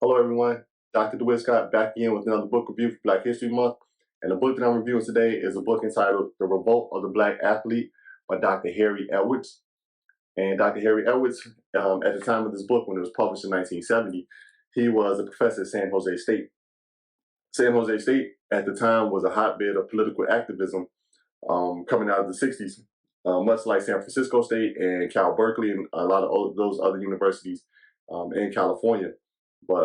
Hello everyone, Dr. DeWitt Scott back in with another book review for Black History Month. And the book that I'm reviewing today is a book entitled The Revolt of the Black Athlete by Dr. Harry Edwards. And Dr. Harry Edwards, at the time of this book, when it was published in 1970, he was a professor at San Jose State. San Jose State at the time was a hotbed of political activism coming out of the 60s, much like San Francisco State and Cal Berkeley and a lot of those other universities in California. But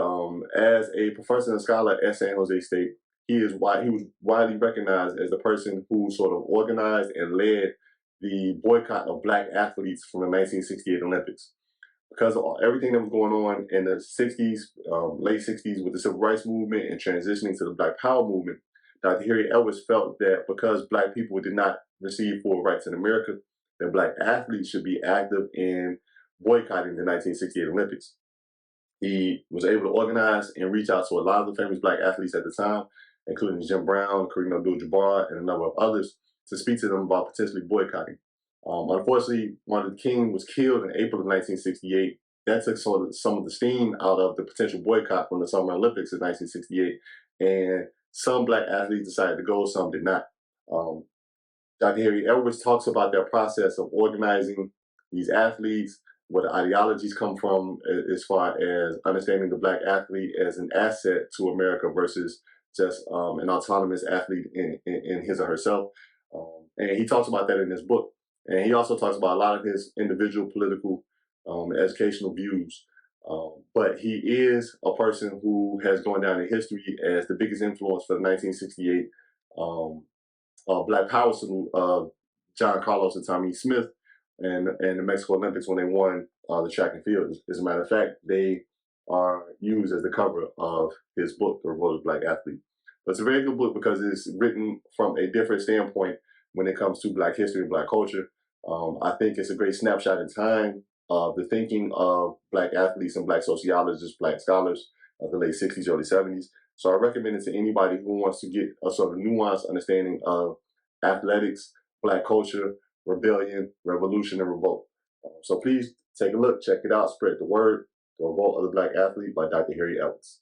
as a professor and scholar at San Jose State, he was widely recognized as the person who sort of organized and led the boycott of black athletes from the 1968 Olympics. Because of everything that was going on in the 60s, late 60s with the civil rights movement and transitioning to the Black Power movement, Dr. Harry Edwards felt that because black people did not receive full rights in America, that black athletes should be active in boycotting the 1968 Olympics. He was able to organize and reach out to a lot of the famous black athletes at the time, including Jim Brown, Kareem Abdul-Jabbar, and a number of others, to speak to them about potentially boycotting. Unfortunately, Martin Luther King was killed in April of 1968. That took some of the steam out of the potential boycott from the Summer Olympics in 1968, and some black athletes decided to go, some did not. Dr. Harry Edwards talks about their process of organizing these athletes, where the ideologies come from as far as understanding the black athlete as an asset to America versus just an autonomous athlete in his or herself. And he talks about that in his book. And he also talks about a lot of his individual political educational views. But he is a person who has gone down in history as the biggest influence for the 1968 Black Power salute of John Carlos and Tommy Smith and the Mexico Olympics when they won the track and field. As a matter of fact, they are used as the cover of his book, The Revolt of the Black Athlete. But it's a very good book because it's written from a different standpoint when it comes to black history and black culture. I think it's a great snapshot in time of the thinking of black athletes and black sociologists, black scholars of the late 60s, early 70s. So I recommend it to anybody who wants to get a sort of nuanced understanding of athletics, black culture, rebellion, revolution, and revolt. So please take a look, check it out, spread the word. The Revolt of the Black Athlete by Dr. Harry Edwards.